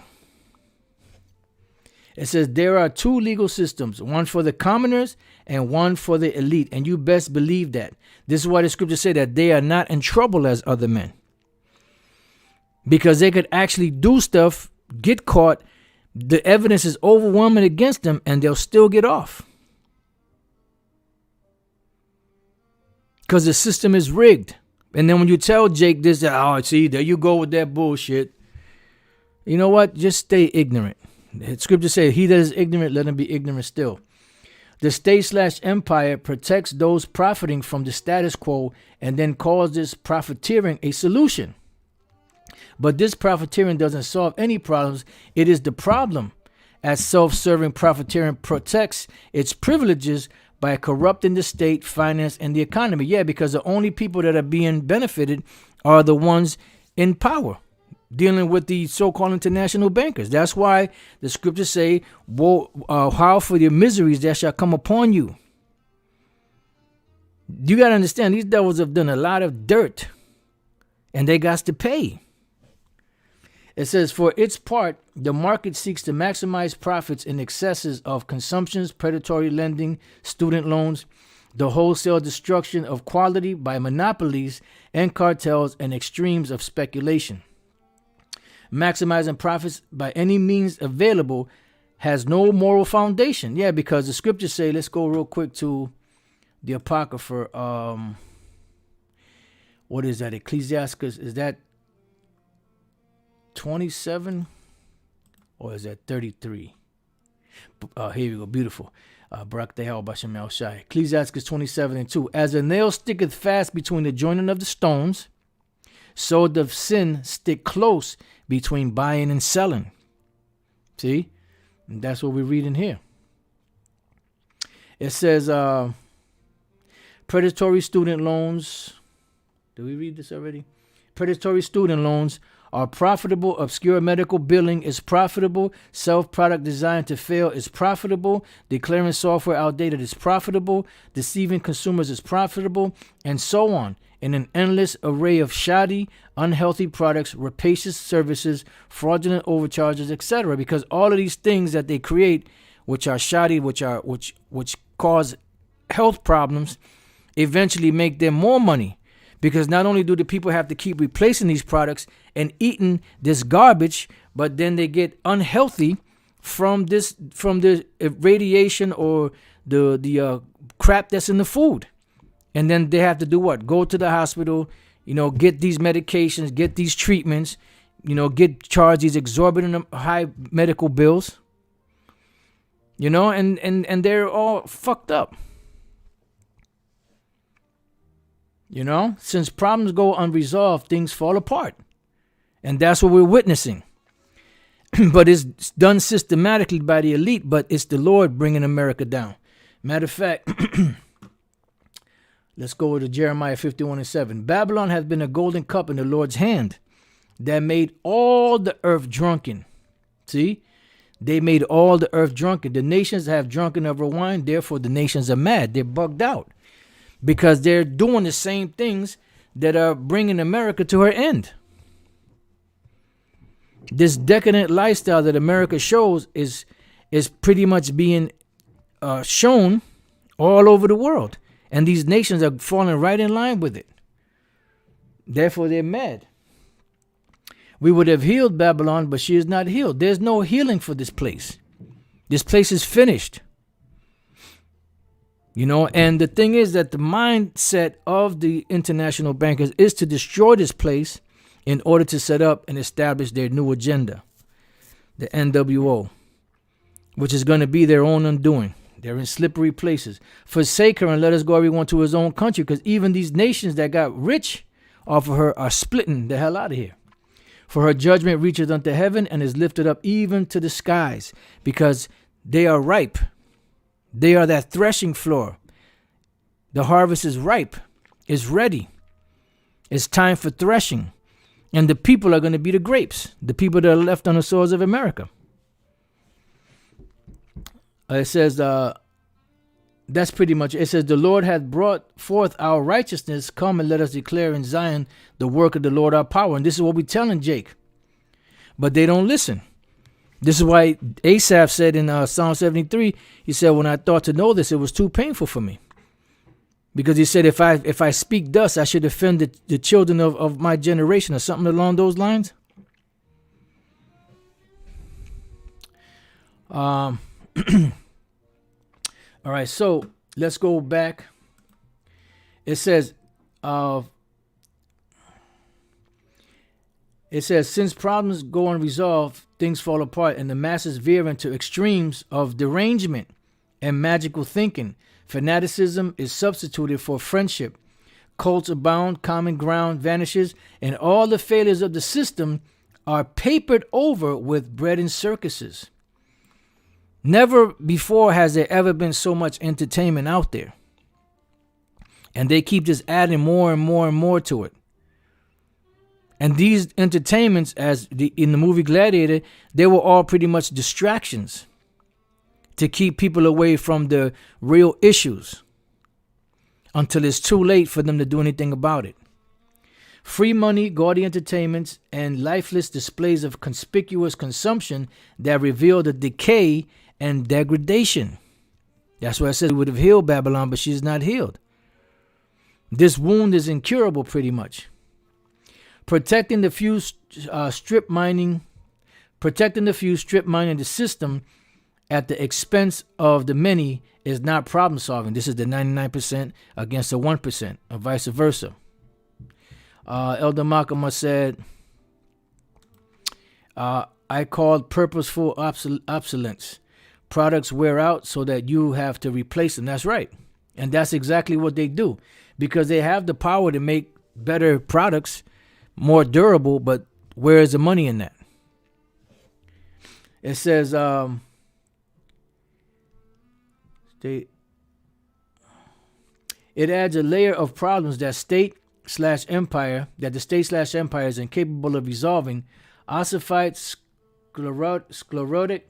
It says there are two legal systems, one for the commoners and one for the elite. And you best believe that. This is why the scriptures say that they are not in trouble as other men. Because they could actually do stuff, get caught, the evidence is overwhelming against them, and they'll still get off. Because the system is rigged. And then when you tell Jake this, see, there you go with that bullshit. You know what? Just stay ignorant. The scripture says, he that is ignorant, let him be ignorant still. The state/empire protects those profiting from the status quo and then calls this profiteering a solution. But this profiteering doesn't solve any problems. It is the problem, as self-serving profiteering protects its privileges by corrupting the state, finance, and the economy. Yeah, because the only people that are being benefited are the ones in power, dealing with the so-called international bankers. That's why the scriptures say, woe, how for your miseries that shall come upon you. You got to understand, these devils have done a lot of dirt, and they got to pay. It says, for its part, the market seeks to maximize profits in excesses of consumptions, predatory lending, student loans, the wholesale destruction of quality by monopolies and cartels, and extremes of speculation. Maximizing profits by any means available has no moral foundation. Yeah, because the scriptures say, let's go real quick to the Apocrypha. What is that? Ecclesiastes, is that 27 or is that 33? Here we go. Beautiful. Ecclesiastes 27:2. As a nail sticketh fast between the joining of the stones, so doth sin stick close between buying and selling. See? And that's what we're reading here. It says predatory student loans. Did we read this already? Predatory student loans are profitable. Obscure medical billing is profitable. Self-product designed to fail is profitable. Declaring software outdated is profitable. Deceiving consumers is profitable. And so on. In an endless array of shoddy, unhealthy products, rapacious services, fraudulent overcharges, etc. Because all of these things that they create, which are shoddy, which cause health problems, eventually make them more money. Because not only do the people have to keep replacing these products and eating this garbage, but then they get unhealthy from the radiation or the crap that's in the food. And then they have to do what? Go to the hospital, get these medications, get these treatments, get charged these exorbitant high medical bills. And they're all fucked up. Since problems go unresolved, things fall apart. And that's what we're witnessing. But it's done systematically by the elite, but it's the Lord bringing America down. Matter of fact, let's go to Jeremiah 51:7. Babylon has been a golden cup in the Lord's hand that made all the earth drunken. See? They made all the earth drunken. The nations have drunken of her wine, therefore the nations are mad. They're bugged out. Because they're doing the same things that are bringing America to her end. This decadent lifestyle that America shows is pretty much being shown all over the world. And these nations are falling right in line with it. Therefore, they're mad. We would have healed Babylon, but she is not healed. There's no healing for this place. This place is finished. And the thing is that the mindset of the international bankers is to destroy this place in order to set up and establish their new agenda, the NWO, which is going to be their own undoing. They're in slippery places. Forsake her and let us go everyone to his own country, because even these nations that got rich off of her are splitting the hell out of here. For her judgment reacheth unto heaven and is lifted up even to the skies, because they are ripe. They are that threshing floor. The harvest is ripe. It's ready. It's time for threshing. And the people are going to be the grapes, the people that are left on the soils of America. It says, that's pretty much it. It says, the Lord hath brought forth our righteousness. Come and let us declare in Zion the work of the Lord our power. And this is what we're telling Jake. But they don't listen. This is why Asaph said in Psalm 73, he said, when I thought to know this, it was too painful for me. Because he said, if I speak thus, I should offend the children of my generation, or something along those lines. All right, so let's go back. It says, since problems go unresolved, things fall apart, and the masses veer into extremes of derangement and magical thinking. Fanaticism is substituted for friendship. Cults abound, common ground vanishes, and all the failures of the system are papered over with bread and circuses. Never before has there ever been so much entertainment out there. And they keep just adding more and more and more to it. And these entertainments, in the movie Gladiator, they were all pretty much distractions to keep people away from the real issues until it's too late for them to do anything about it. Free money, gaudy entertainments, and lifeless displays of conspicuous consumption that reveal the decay and degradation. That's why I said we would have healed Babylon, but she's not healed. This wound is incurable pretty much. Protecting the few, strip mining the system at the expense of the many is not problem solving. This is the 99% against the 1%, or vice versa. Elder Makama said, I called purposeful obsolescence. Products wear out so that you have to replace them. That's right. And that's exactly what they do, because they have the power to make better products, more durable, but where is the money in that? It says, it adds a layer of problems that the state/empire is incapable of resolving. Ossified, sclerotic,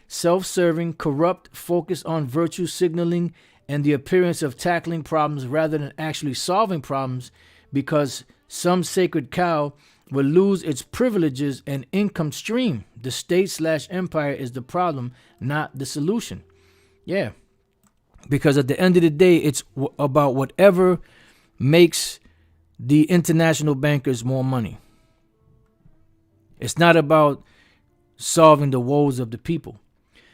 self-serving, corrupt, focused on virtue signaling and the appearance of tackling problems rather than actually solving problems, because some sacred cow will lose its privileges and income stream. The state/empire is the problem, not the solution. Yeah. Because at the end of the day, it's about whatever makes the international bankers more money. It's not about solving the woes of the people.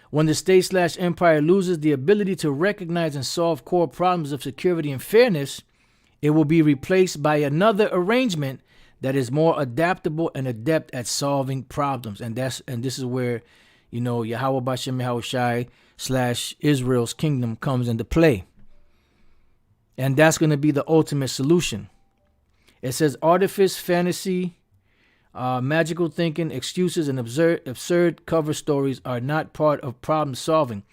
When the state/empire loses the ability to recognize and solve core problems of security and fairness, it will be replaced by another arrangement that is more adaptable and adept at solving problems. And this is where, Yahweh Bashem Yahushai / Israel's kingdom comes into play. And that's going to be the ultimate solution. It says artifice, fantasy, magical thinking, excuses, and absurd cover stories are not part of problem solving.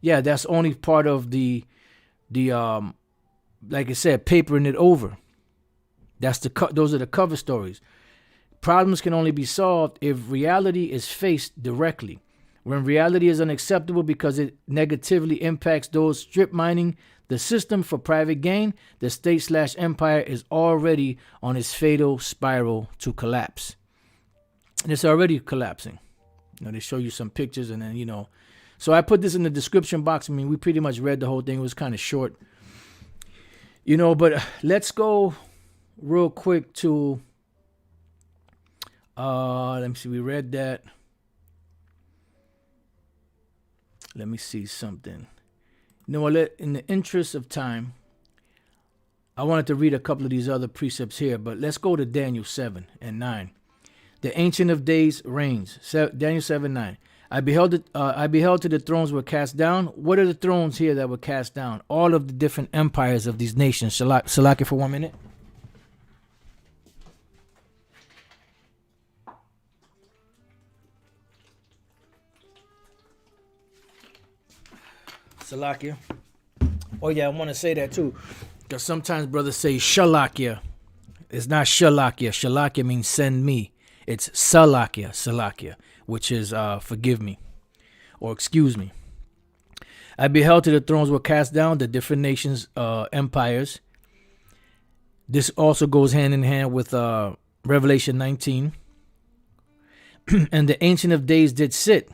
Yeah, that's only part of the like I said, papering it over. Those are the cover stories. Problems can only be solved if reality is faced directly. When reality is unacceptable because it negatively impacts those strip mining the system for private gain, the state/empire is already on its fatal spiral to collapse. And it's already collapsing. They show you some pictures and then, So I put this in the description box. I mean, we pretty much read the whole thing. It was kind of short. But let's go real quick to, let me see, we read that. Let me see something. You know what? In the interest of time, I wanted to read a couple of these other precepts here, but let's go to Daniel 7 and 9. The Ancient of Days reigns. Daniel 7:9. I beheld till the thrones were cast down. What are the thrones here that were cast down? All of the different empires of these nations. Salaki for 1 minute. Salakia. Oh yeah, I want to say that too, because sometimes brothers say Shalakia. It's not Shalakia. Shalakia means send me. It's Salakia, which is forgive me or excuse me. I beheld till the thrones were cast down, the different nations, empires. This also goes hand in hand with Revelation 19. And the Ancient of Days did sit,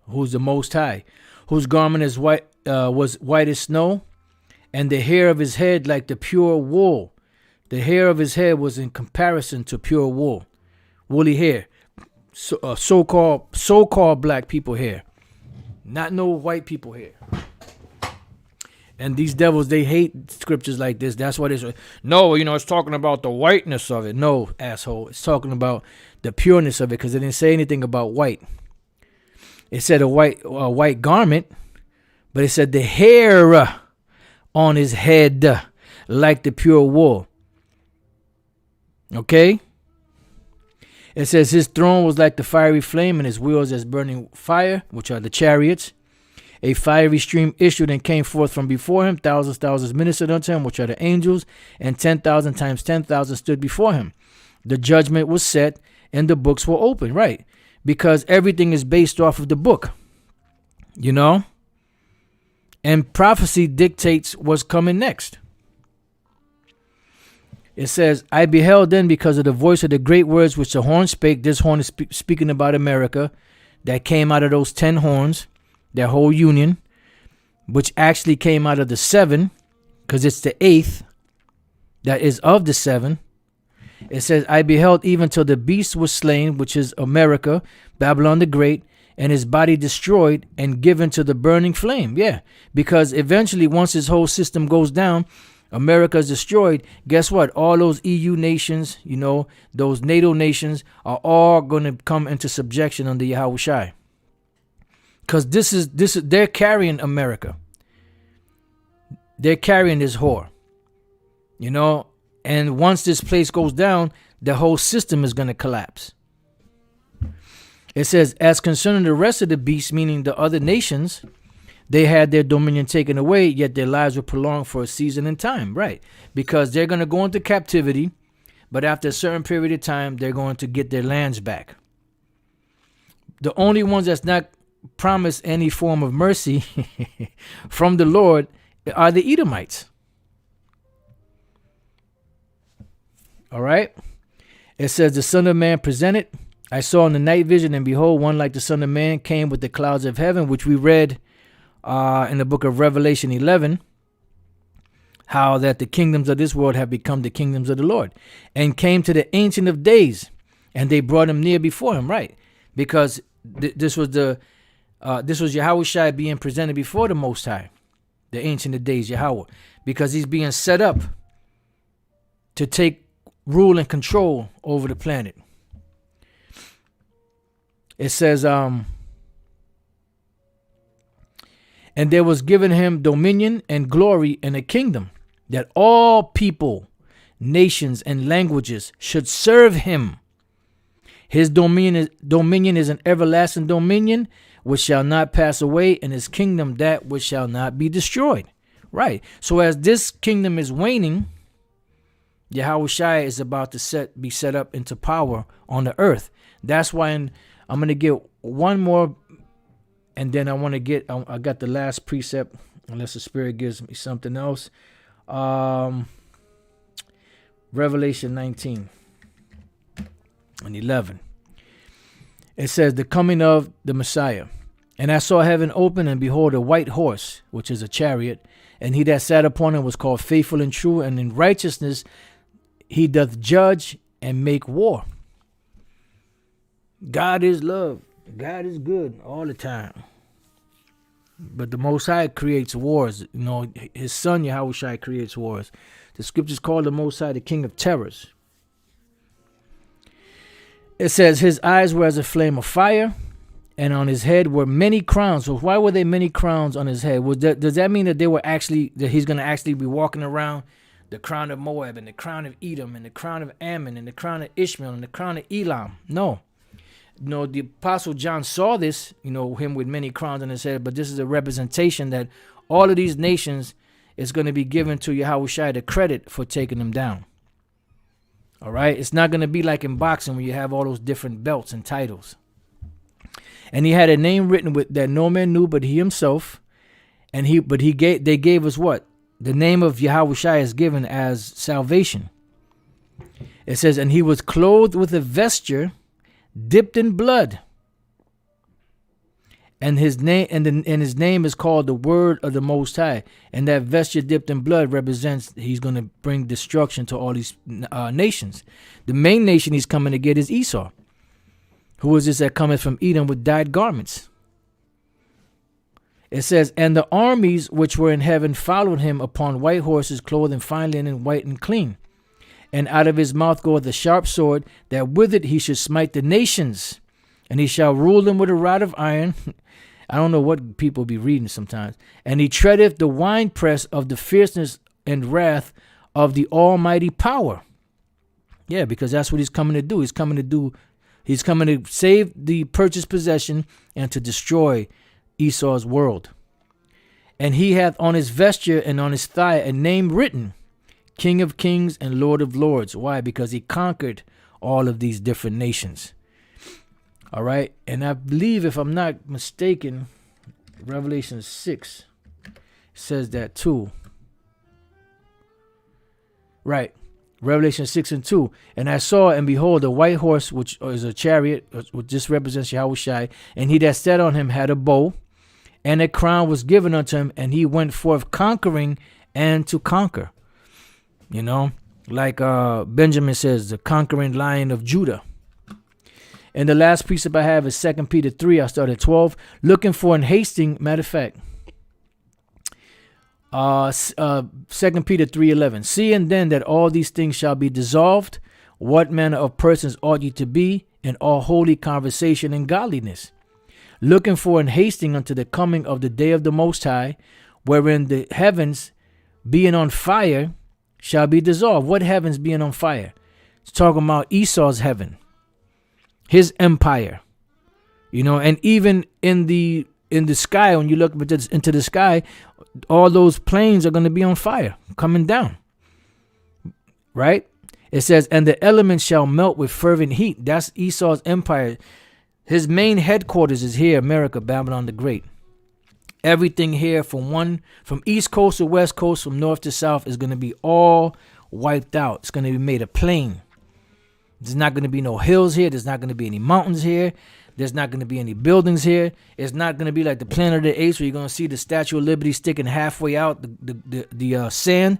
who's the Most High, whose garment is white, was white as snow, and the hair of his head like the pure wool. The hair of his head was in comparison to pure wool, woolly hair. So-called black people hair, not no white people hair. And these devils, they hate scriptures like this. That's why they say, no, it's talking about the whiteness of it. No, asshole, it's talking about the pureness of it, because it didn't say anything about white. It said a white garment, but it said the hair on his head like the pure wool. Okay? It says his throne was like the fiery flame, and his wheels as burning fire, which are the chariots. A fiery stream issued and came forth from before him. Thousands ministered unto him, which are the angels, and 10,000 times 10,000 stood before him. The judgment was set, and the books were open, right? Because everything is based off of the book, and prophecy dictates what's coming next. It says, I beheld then because of the voice of the great words which the horn spake. This horn is speaking about America, that came out of those 10 horns, their whole union, which actually came out of the 7, because it's the 8th that is of the 7. It says, I beheld even till the beast was slain, which is America, Babylon the Great, and his body destroyed and given to the burning flame. Yeah, because eventually, once this whole system goes down, America is destroyed. Guess what? All those EU nations, those NATO nations are all going to come into subjection under Yahushai. Because this is they're carrying America. They're carrying this whore. And once this place goes down, the whole system is going to collapse. It says, as concerning the rest of the beasts, meaning the other nations, they had their dominion taken away, yet their lives were prolonged for a season and time, right? Because they're going to go into captivity, but after a certain period of time, they're going to get their lands back. The only ones that's not promised any form of mercy from the Lord are the Edomites. All right. It says, the Son of Man presented. I saw in the night vision, and behold, one like the Son of Man came with the clouds of heaven, which we read in the book of Revelation 11, how that the kingdoms of this world have become the kingdoms of the Lord, and came to the Ancient of Days, and they brought him near before him, right? Because this was Yahushua being presented before the Most High, the Ancient of Days, Yahweh, because he's being set up to take rule and control over the planet. It says, and there was given him dominion and glory and a kingdom, that all people, nations, and languages should serve him. His dominion is an everlasting dominion which shall not pass away, and his kingdom that which shall not be destroyed. Right. So as this kingdom is waning, Yahushua is about to be set up into power on the earth. That's why I'm going to get one more, and then I got the last precept, unless the Spirit gives me something else. Revelation 19 and 11. It says, the coming of the Messiah. And I saw heaven open, and behold, a white horse, which is a chariot, and he that sat upon him was called Faithful and True, and in righteousness he doth judge and make war. God is love. God is good all the time. But the Most High creates wars. You know, his son Yahushua creates wars. The scriptures call the Most High the King of Terrors. It says his eyes were as a flame of fire, and on his head were many crowns. So why were there many crowns on his head? Does that mean that that he's going to actually be walking around the crown of Moab and the crown of Edom and the crown of Ammon and the crown of Ishmael and the crown of Elam? No. No, the Apostle John saw this, him with many crowns on his head, but this is a representation that all of these nations is going to be given to Yahushua the credit for taking them down. All right? It's not going to be like in boxing where you have all those different belts and titles. And he had a name written with that no man knew but he himself. And they gave us what? The name of Yahushua is given as salvation. It says, and he was clothed with a vesture dipped in blood, and his name his name is called the Word of the Most High. And that vesture dipped in blood represents he's going to bring destruction to all these nations. The main nation he's coming to get is Esau, who is this that cometh from Edom with dyed garments. It says, and the armies which were in heaven followed him upon white horses, clothed in fine linen, white and clean. And out of his mouth goeth a sharp sword, that with it he should smite the nations, and he shall rule them with a rod of iron. I don't know what people be reading sometimes. And he treadeth the winepress of the fierceness and wrath of the almighty power. Yeah, because that's what he's coming to do. He's coming to save the purchased possession and to destroy Esau's world. And he hath on his vesture and on his thigh a name written, King of Kings and Lord of Lords. Why? Because he conquered all of these different nations. All right. And I believe, if I'm not mistaken, Revelation 6 says that too. Right. Revelation 6 and 2. And I saw, and behold, a white horse, which is a chariot, which just represents Yahushua. And he that sat on him had a bow, and a crown was given unto him, and he went forth conquering and to conquer. Like Benjamin says, the conquering lion of Judah. And the last precept I have is 2 Peter 3. I start at 12. Looking for and hasting, matter of fact, 2 Peter 3:11. Seeing then that all these things shall be dissolved, what manner of persons ought ye to be in all holy conversation and godliness? Looking for and hasting unto the coming of the day of the Most High, wherein the heavens being on fire shall be dissolved. What heavens being on fire? It's talking about Esau's heaven, his empire. And even in the sky, when you look into the sky, all those planes are going to be on fire, coming down. Right? It says, and the elements shall melt with fervent heat. That's Esau's empire. His main headquarters is here, America, Babylon the Great. Everything here from East Coast to West Coast, from north to south, is going to be all wiped out. It's going to be made a plain. There's not going to be no hills here. There's not going to be any mountains here. There's not going to be any buildings here. It's not going to be like the Planet of the Apes, where you're going to see the Statue of Liberty sticking halfway out the sand,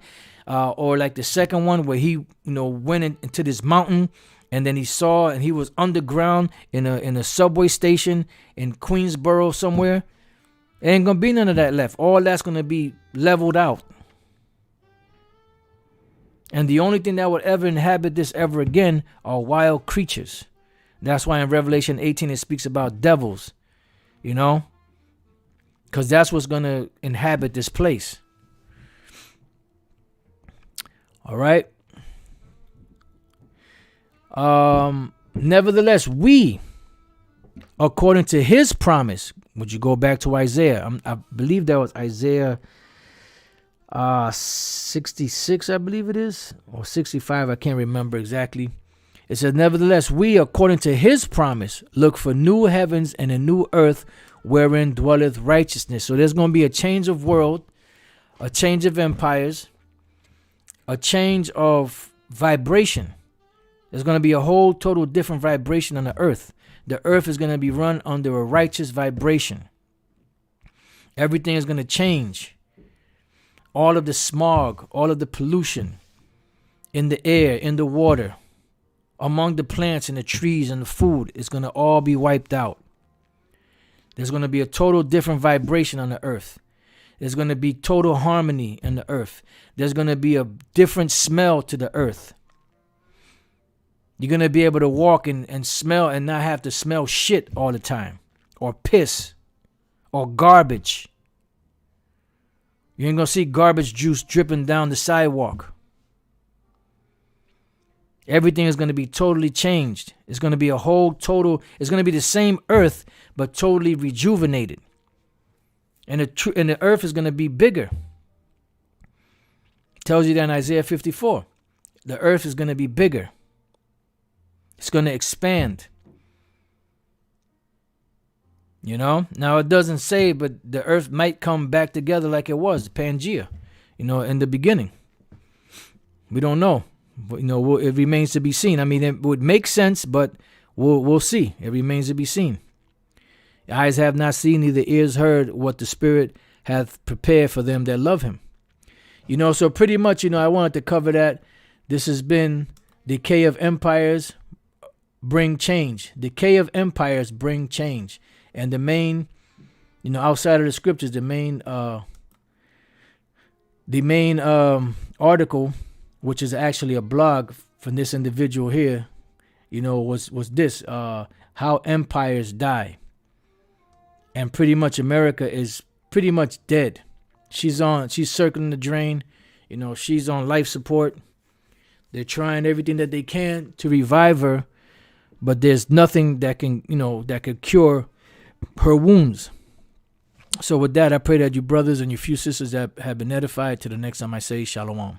or like the second one where he went into this mountain, and then he was underground in a subway station in Queensboro somewhere. Ain't gonna be none of that left. All that's gonna be leveled out. And the only thing that would ever inhabit this ever again are wild creatures. That's why in Revelation 18 it speaks about devils. Because that's what's gonna inhabit this place. All right. Nevertheless, we, according to his promise, would you go back to Isaiah? I believe that was Isaiah 66, I believe it is, or 65. I can't remember exactly. It says, nevertheless, we, according to his promise, look for new heavens and a new earth wherein dwelleth righteousness. So there's going to be a change of world, a change of empires, a change of vibration. There's going to be a whole total different vibration on the earth. The earth is going to be run under a righteous vibration. Everything is going to change. All of the smog, all of the pollution in the air, in the water, among the plants and the trees and the food is going to all be wiped out. There's going to be a total different vibration on the earth. There's going to be total harmony in the earth. There's going to be a different smell to the earth. You're going to be able to walk and smell and not have to smell shit all the time, or piss, or garbage. You ain't going to see garbage juice dripping down the sidewalk. Everything is going to be totally changed. It's going to be a whole total, it's going to be the same earth, but totally rejuvenated. And the earth is going to be bigger. It tells you that in Isaiah 54. The earth is going to be bigger. It's going to expand. You know? Now it doesn't say, but the earth might come back together like it was, Pangea, in the beginning. We don't know. But, it remains to be seen. I mean, it would make sense, but we'll see. It remains to be seen. Eyes have not seen, neither ears heard what the Spirit hath prepared for them that love him. So pretty much, I wanted to cover that. This has been Decay of Empires Bring Change. Decay of Empires bring change. And the main, outside of the scriptures, the main article, which is actually a blog from this individual here, was this, How Empires Die. And pretty much America is pretty much dead. She's circling the drain. She's on life support. They're trying everything that they can to revive her, but there's nothing that can, that could cure her wounds. So with that, I pray that you brothers and your few sisters that have been edified. To the next time I say, Shalom.